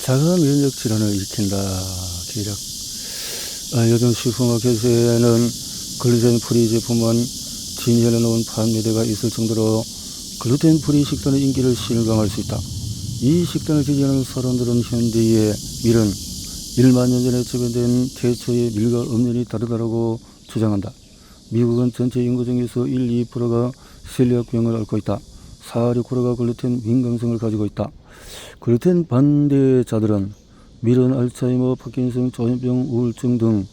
자가 면역 질환을 일으킨다. 기력. 요즘 식품업계에는 글루텐 프리 제품은 진열해놓은 판매대가 있을 정도로 글루텐 프리 식단의 인기를 실감할 수 있다. 이 식단을 지지하는 사람들은 현대의 밀은 1만 년 전에 재배된 태초의 밀과 엄연히 다르다고 주장한다. 미국은 전체 인구 중에서 1, 2%가 셀리악병을 앓고 있다. 4, 6%가 글루텐 민감성을 가지고 있다. 글루텐 반대자들은 밀은 알츠하이머, 파킨슨, 조현병, 우울증 등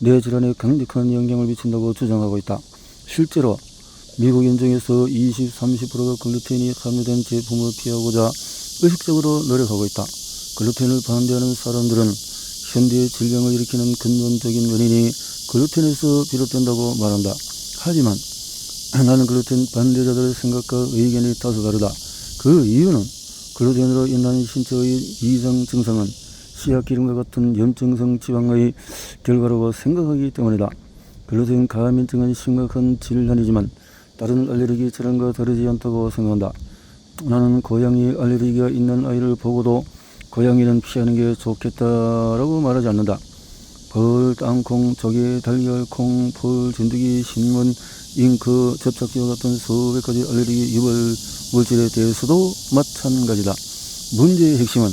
뇌질환에 강력한 영향을 미친다고 주장하고 있다. 실제로 미국인 중에서 20, 30%가 글루텐이 함유된 제품을 피하고자 의식적으로 노력하고 있다. 글루텐을 반대하는 사람들은 현대의 질병을 일으키는 근본적인 원인이 글루텐에서 비롯된다고 말한다. 하지만 나는 글루텐 반대자들의 생각과 의견이 다소 다르다. 그 이유는 글루텐으로 인한 신체의 이상 증상은 씨앗기름과 같은 염증성 지방의 결과라고 생각하기 때문이다. 글루텐 가민증은 심각한 질환이지만 다른 알레르기 질환과 다르지 않다고 생각한다. 나는 고양이 알레르기가 있는 아이를 보고도 고양이는 피하는 게 좋겠다라고 말하지 않는다. 벌, 땅콩, 조개, 달걀, 콩, 풀, 진드기, 신문, 잉크, 접착제와 같은 수백 가지 알레르기 유발 물질에 대해서도 마찬가지다. 문제의 핵심은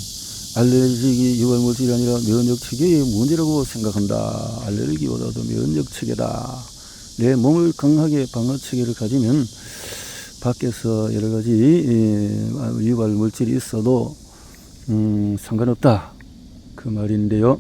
알레르기 유발 물질이 아니라 면역 체계의 문제라고 생각한다. 알레르기보다도 면역 체계다. 내 몸을 강하게 방어 체계를 가지면 밖에서 여러 가지 유발 물질이 있어도 상관없다. 그 말인데요.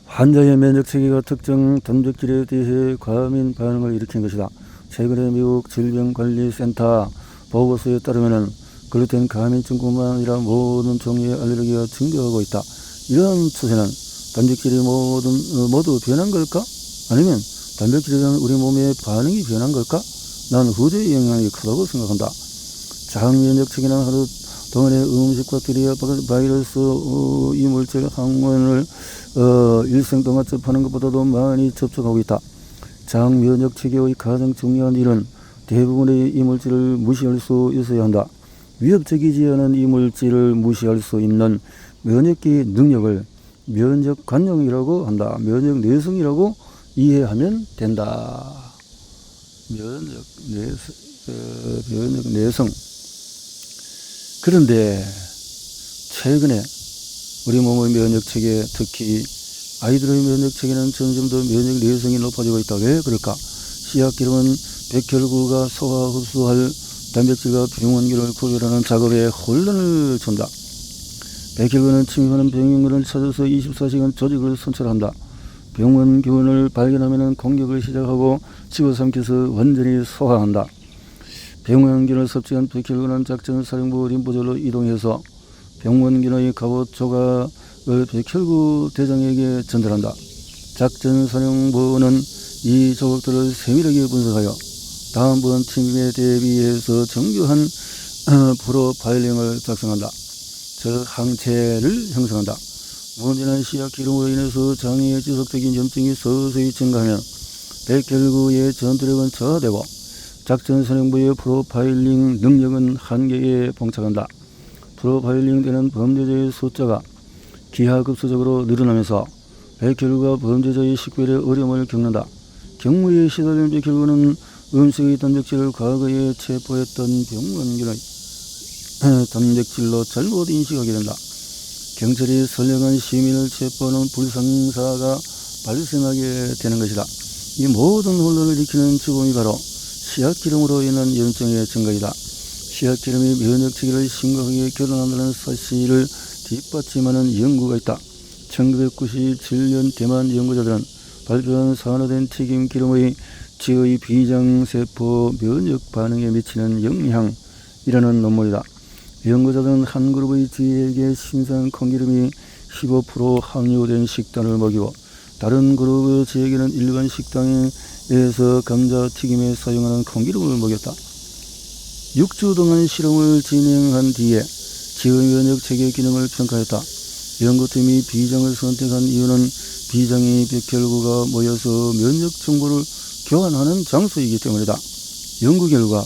환자의 면역체계가 특정 단백질에 대해 과민 반응을 일으킨 것이다. 최근에 미국 질병관리센터 보고서에 따르면 글루텐 가민증뿐만 아니라 모든 종류의 알레르기가 증가하고 있다. 이러한 추세는 단백질이 모두 변한 걸까? 아니면 단백질이라는 우리 몸의 반응이 변한 걸까? 나는 후자의 영향이 크다고 생각한다. 장면역체계는 하루 동안의 음식, 박테리아, 바이러스, 이물질, 항원을 일생 동안 접하는 것보다도 많이 접촉하고 있다. 장면역체계의 가장 중요한 일은 대부분의 이물질을 무시할 수 있어야 한다. 위협적이지 않은 이물질을 무시할 수 있는 면역기 능력을 면역관용이라고 한다. 면역내성이라고 이해하면 된다. 면역내성. 그런데 최근에 우리 몸의 면역체계, 특히 아이들의 면역체계는 점점 더 면역내성이 높아지고 있다. 왜 그럴까? 씨앗기름은 백혈구가 소화 흡수할 단백질과 병원균을 구별하는 작업에 혼란을 준다. 백혈구는 침입하는 병원균을 찾아서 24시간 조직을 선출한다. 병원균을 발견하면 공격을 시작하고 집어삼켜서 완전히 소화한다. 병원균을 섭취한 백혈구는 작전사령부 림프절로 이동해서 병원균의 갑옷 조각을 백혈구 대장에게 전달한다. 작전사령부는 이 조각들을 세밀하게 분석하여 다음번 침입에 대비해서 정교한 프로파일링을 작성한다. 즉 항체를 형성한다. 문제는 씨앗기름으로 인해서 장에 지속적인 염증이 서서히 증가하면 백혈구의 전투력은 저하되고 작전사령부의 프로파일링 능력은 한계에 봉착한다. 프로파일링 되는 범죄자의 숫자가 기하급수적으로 늘어나면서 백혈구가 범죄자의 식별에 어려움을 겪는다. 경무에 시달린 백혈구는 음식의 단백질을 과거에 체포했던 병원균의 단백질로 잘못 인식하게 된다. 경찰이 선량한 시민을 체포하는 불상사가 발생하게 되는 것이다. 이 모든 혼란을 일으키는 주범이 바로 씨앗기름으로 인한 염증의 증가이다. 씨앗기름이 면역체계를 심각하게 결혼한다는 사실을 뒷받침하는 연구가 있다. 1997년 대만 연구자들은 발표한 산화된 튀김기름의 쥐의 비장세포 면역 반응에 미치는 영향이라는 논문이다. 연구자들은 한 그룹의 쥐에게 신선 콩기름이 15% 함유된 식단을 먹이고 다른 그룹의 쥐에게는 일반 식당에서 감자튀김에 사용하는 콩기름을 먹였다. 6주 동안 실험을 진행한 뒤에 쥐의 면역체계 기능을 평가했다. 연구팀이 비장을 선택한 이유는 비장이 백혈구가 모여서 면역 정보를 교환하는 장소이기 때문이다. 연구 결과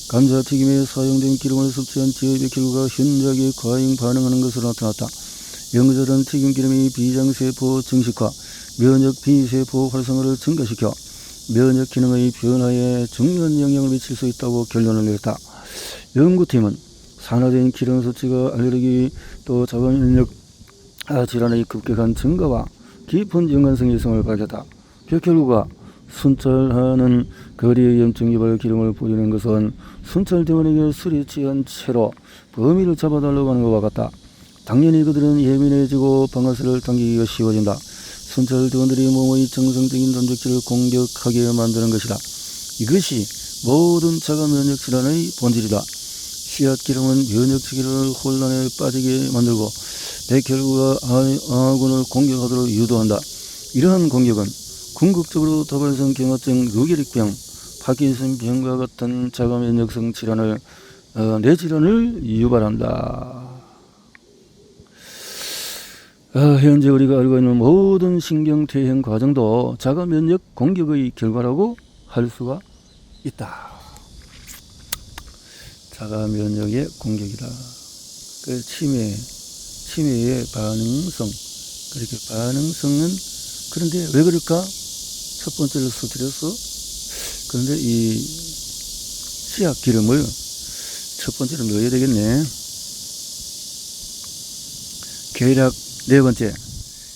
감자튀김에 사용된 기름을 섭취한 제입의 결과가 현저하게 과잉 반응하는 것으로 나타났다. 연구자들은 튀김기름이 비장세포 증식화, 면역 비세포 활성화를 증가시켜 면역 기능의 변화에 중요한 영향을 미칠 수 있다고 결론을 내렸다. 연구팀은 산화된 기름 섭취가 알레르기 또 자가면역 질환의 급격한 증가와 깊은 연관성 일성을 밝혔다. 그 결과 순찰하는 거리의 염증 유발 기름을 뿌리는 것은 순찰대원에게 술이 취한 채로 범인을 잡아달라고 하는 것과 같다. 당연히 그들은 예민해지고 방아쇠를 당기기가 쉬워진다. 순찰대원들이 몸의 정상적인 단백질을 공격하게 만드는 것이다. 이것이 모든 자가 면역 질환의 본질이다. 씨앗 기름은 면역 체계를 혼란에 빠지게 만들고 백혈구가 아군을 공격하도록 유도한다. 이러한 공격은 궁극적으로 다발성 경화증, 루게릭병, 파킨슨병과 같은 자가 면역성 질환을 뇌질환을 유발한다. 현재 우리가 알고 있는 모든 신경퇴행 과정도 자가 면역 공격의 결과라고 할 수가 있다. 자가 면역의 공격이다. 그 치매의 반응성. 그렇게 반응성은 그런데 왜 그럴까? 첫 번째를 수드렸어. 그런데 이 씨앗 기름을 첫 번째로 넣어야 되겠네. 계략 네 번째,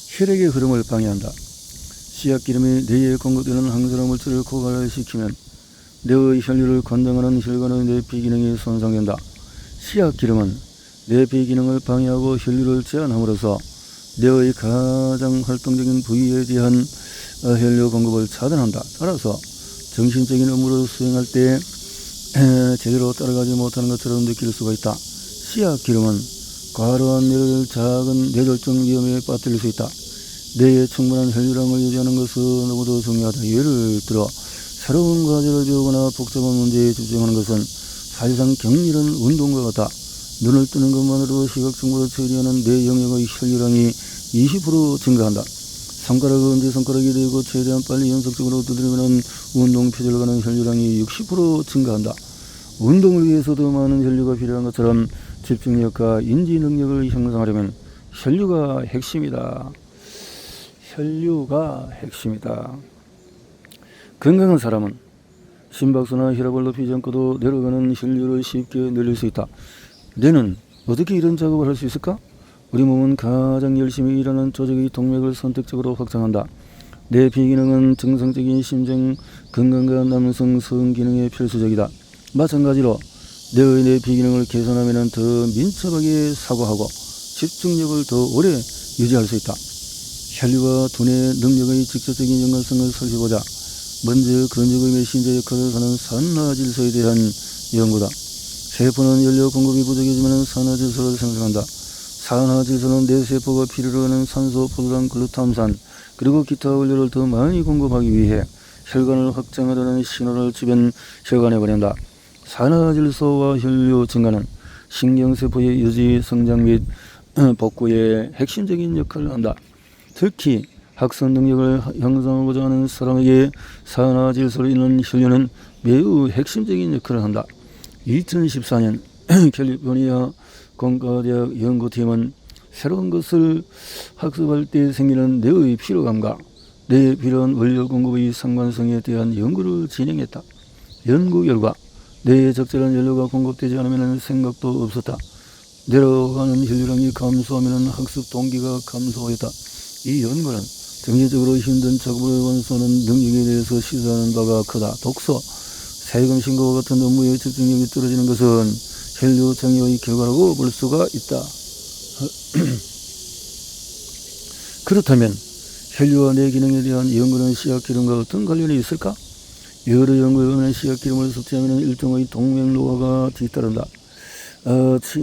혈액의 흐름을 방해한다. 씨앗 기름이 뇌에 공급되는 항산화 물질을 고갈시키면 뇌의 혈류를 관장하는 혈관의 내피 기능이 손상된다. 씨앗 기름은 내피 기능을 방해하고 혈류를 제한함으로써 뇌의 가장 활동적인 부위에 대한 혈류 공급을 차단한다. 따라서 정신적인 업무를 수행할 때 제대로 따라가지 못하는 것처럼 느낄 수가 있다. 씨앗 기름은 과로한 뇌를 작은 뇌졸중 위험에 빠뜨릴 수 있다. 뇌에 충분한 혈류량을 유지하는 것은 너무도 중요하다. 예를 들어 새로운 과제를 배우거나 복잡한 문제에 집중하는 것은 사실상 격렬한 운동과 같다. 눈을 뜨는 것만으로 시각 정보를 처리하는 뇌 영역의 혈류량이 20% 증가한다. 손가락을 엄지손가락이 되고 최대한 빨리 연속적으로 두드리면 운동 표절과는 혈류량이 60% 증가한다. 운동을 위해서 더 많은 혈류가 필요한 것처럼 집중력과 인지 능력을 형성하려면 혈류가 핵심이다. 혈류가 핵심이다. 건강한 사람은 심박수나 혈압을 높이지 않고도 내려가는 혈류를 쉽게 늘릴 수 있다. 뇌는 어떻게 이런 작업을 할 수 있을까? 우리 몸은 가장 열심히 일하는 조직의 동맥을 선택적으로 확장한다. 뇌 비기능은 정상적인 심장 건강과 남성 성 기능에 필수적이다. 마찬가지로 뇌의 뇌 비기능을 개선하면 더 민첩하게 사고하고 집중력을 더 오래 유지할 수 있다. 혈류와 두뇌 능력의 직접적인 연관성을 살펴보자. 먼저 근육의 메신저 역할을 하는 산화질소에 대한 연구다. 세포는 연료 공급이 부족해지면 산화질소를 생성한다. 산화질소는 뇌세포가 필요로 하는 산소, 포도당, 글루탐산 그리고 기타 원료를 더 많이 공급하기 위해 혈관을 확장하려는 신호를 주변 혈관에 보낸다. 산화질소와 혈류 증가는 신경세포의 유지, 성장 및 복구에 핵심적인 역할을 한다. 특히 학습 능력을 향상하고자 하는 사람에게 산화질소로 인한 혈류는 매우 핵심적인 역할을 한다. 2014년 캘리포니아 공과대학 연구팀은 새로운 것을 학습할 때 생기는 뇌의 피로감과 뇌에 필요한 원료 공급의 상관성에 대한 연구를 진행했다. 연구 결과 뇌에 적절한 연료가 공급되지 않으면 생각도 없었다. 내려가는 혈류량이 감소하면 학습 동기가 감소했다. 이 연구는 정신적으로 힘든 작업을 완수하는 능력에 대해서 시사하는 바가 크다. 독서, 세금 신고와 같은 업무에 집중력이 떨어지는 것은 혈류 장애의 결과라고 볼 수가 있다. 그렇다면 혈류와 뇌 기능에 대한 연구는 씨앗기름과 어떤 관련이 있을까? 여러 연구에 의하면 씨앗기름을 섭취하면 일종의 동맥노화가 뒤따른다.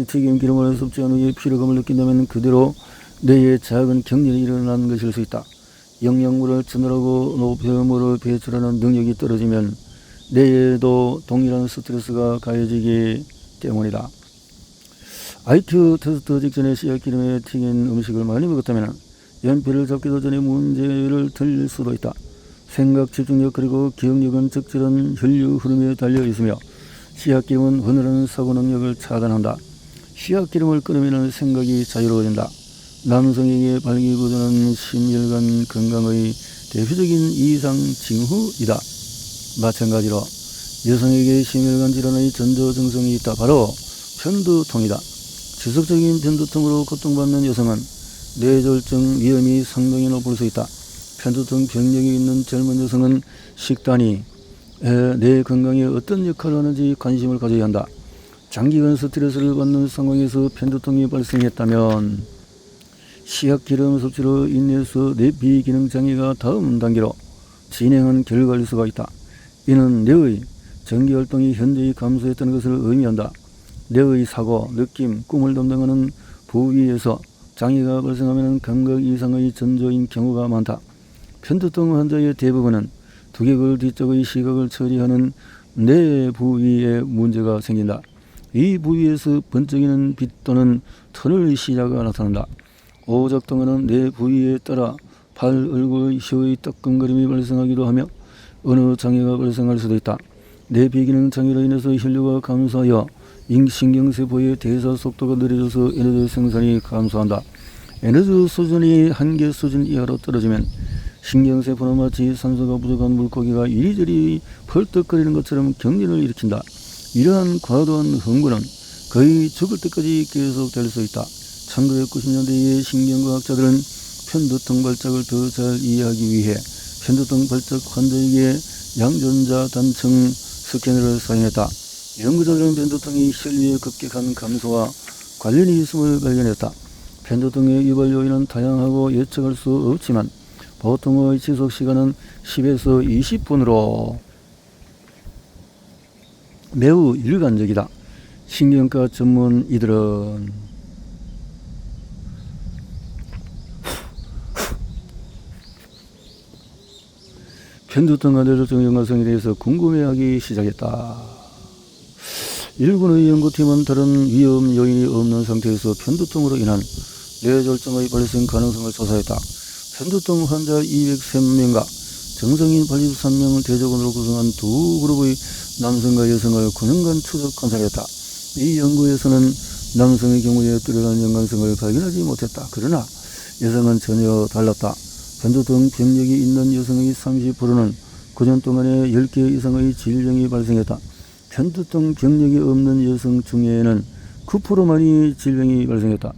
튀김기름을 섭취한 후에 피로감을 느낀다면 그대로 뇌에 작은 경련이 일어나는 것일 수 있다. 영양분을 전달하고 노폐물을 배출하는 능력이 떨어지면 뇌에도 동일한 스트레스가 가해지기 때문이다. IQ 테스트 직전에 씨앗기름에 튀긴 음식을 많이 먹었다면 연필을 잡기도 전에 문제를 틀릴 수도 있다. 생각, 집중력 그리고 기억력은 적절한 혈류 흐름에 달려 있으며 씨앗기름은 원활한 사고 능력을 차단한다. 씨앗기름을 끊으면 생각이 자유로워진다. 남성에게 발기부전은 심혈관 건강의 대표적인 이상 징후이다. 마찬가지로 여성에게 심혈관 질환의 전조증상이 있다. 바로 편두통이다. 지속적인 편두통으로 고통받는 여성은 뇌졸중 위험이 상당히 높을 수 있다. 편두통 병력이 있는 젊은 여성은 식단이 뇌 건강에 어떤 역할을 하는지 관심을 가져야 한다. 장기간 스트레스를 받는 상황에서 편두통이 발생했다면 씨앗기름 섭취로 인해서 뇌 비기능 장애가 다음 단계로 진행한 결과일 수가 있다. 이는 뇌의 전기활동이 현저히 감소했다는 것을 의미한다. 뇌의 사고, 느낌, 꿈을 담당하는 부위에서 장애가 발생하면 감각 이상의 전조인 경우가 많다. 편두통 환자의 대부분은 두개골 뒤쪽의 시각을 처리하는 뇌 부위에 문제가 생긴다. 이 부위에서 번쩍이는 빛 또는 터널 시야가 나타난다. 오작동하는 뇌 부위에 따라 팔, 얼굴, 혀의 따끔거림이 발생하기도 하며 어느 장애가 발생할 수도 있다. 뇌 비기능 장애로 인해서 혈류가 감소하여 인신경세포의 대사 속도가 느려져서 에너지 생산이 감소한다. 에너지 수준이 한계 수준 이하로 떨어지면 신경세포는 마치 산소가 부족한 물고기가 이리저리 펄떡거리는 것처럼 경련을 일으킨다. 이러한 과도한 흥분은 거의 죽을 때까지 계속될 수 있다. 1990년대의 신경과학자들은 편두통 발작을 더 잘 이해하기 위해 편두통 발작 환자에게 양전자 단층 스캐너를 사용했다. 연구자들은 편두통이 혈류의 급격한 감소와 관련이 있음을 발견했다. 편두통의 유발 요인은 다양하고 예측할 수 없지만 보통의 지속 시간은 10에서 20분으로 매우 일관적이다. 신경과 전문의들은 편두통과 뇌졸중 연관성에 대해서 궁금해하기 시작했다. 일군의 연구팀은 다른 위험 요인이 없는 상태에서 편두통으로 인한 뇌졸중의 발생 가능성을 조사했다. 편두통 환자 203명과 정상인 83명을 대조군으로 구성한 두 그룹의 남성과 여성을 9년간 추적 관찰했다. 이 연구에서는 남성의 경우에 뚜렷한 연관성을 발견하지 못했다. 그러나 여성은 전혀 달랐다. 편두통 병력이 있는 여성의 30%는 9년 동안에 10개 이상의 질병이 발생했다. 편두통 병력이 없는 여성 중에는 9%만이 질병이 발생했다.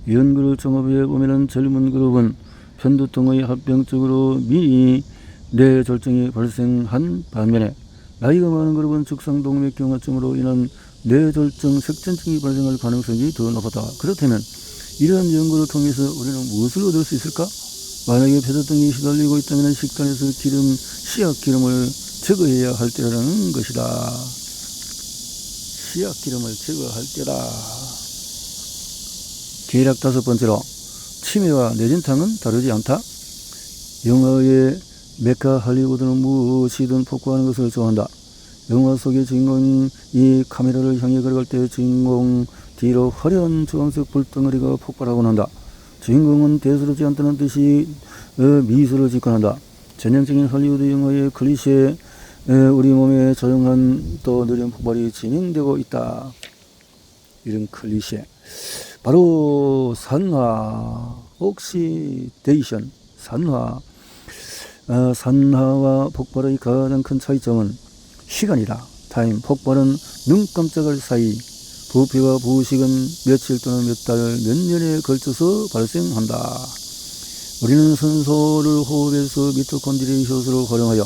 연구를 종합해 보면 젊은 그룹은 편두통의 합병증으로 미리 뇌졸중이 발생한 반면에 나이가 많은 그룹은 죽상동맥경화증으로 인한 뇌졸중 색전증이 발생할 가능성이 더 높았다. 그렇다면 이러한 연구를 통해서 우리는 무엇을 얻을 수 있을까? 만약에 편두통이 시달리고 있다면 식단에서 씨앗기름을 제거해야 할 때라는 것이다. 씨앗기름을 제거할 때다. 계략 5번째로 치매와 뇌진탕은 다르지 않다. 영화의 메카 할리우드는 무엇이든 폭구하는 것을 좋아한다. 영화 속의 주인공이 카메라를 향해 걸어갈 때 주인공 뒤로 화려한 주황색 불덩어리가 폭발하곤 한다. 주인공은 대수롭지 않다는 듯이 미소를 짓곤 한다. 전형적인 할리우드 영화의 클리셰, 우리 몸에 조용한 또 느린 폭발이 진행되고 있다. 이런 클리셰. 바로 산화, 옥시데이션, 산화. 산화와 폭발의 가장 큰 차이점은 시간이다. 타임. 폭발은 눈 깜짝할 사이, 부피와 부식은 며칠 또는 몇 달, 몇 년에 걸쳐서 발생한다. 우리는 산소를 호흡에서 미토콘드리아의 효소를 활용하여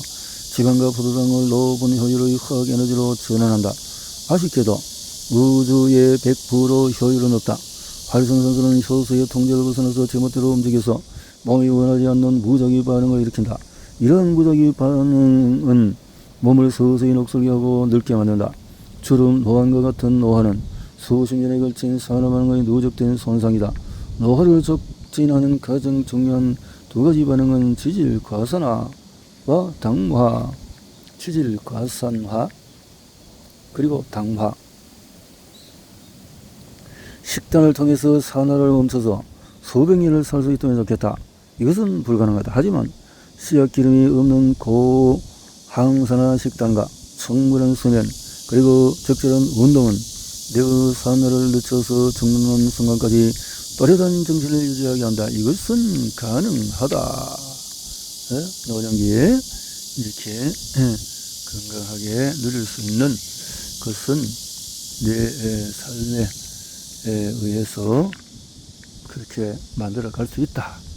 지방과 포도당을 높은 효율의 화학 에너지로 전환한다. 아쉽게도 우주에 100% 효율은 없다. 활성산소는 효소의 통제를 벗어나서 제멋대로 움직여서 몸이 원하지 않는 무작위 반응을 일으킨다. 이러한 무작위 반응은 몸을 서서히 녹슬게 하고 늙게 만든다. 주름, 노환과 같은 노화는 수십 년에 걸친 산화반응의 누적된 손상이다. 노화를 촉진하는 가장 중요한 두 가지 반응은 지질과산화와 당화. 지질과산화 그리고 당화. 식단을 통해서 산화를 멈춰서 수백 년을 살 수 있다면 좋겠다. 이것은 불가능하다. 하지만 씨앗기름이 없는 고항산화 식단과 충분한 수면 그리고 적절한 운동은 내의 산나를 늦춰서 죽는 순간까지 또렷한 정신을 유지하게 한다. 이것은 가능하다. 노년기에 이렇게 건강하게 누릴 수 있는 것은 내 삶에 의해서 그렇게 만들어 갈 수 있다.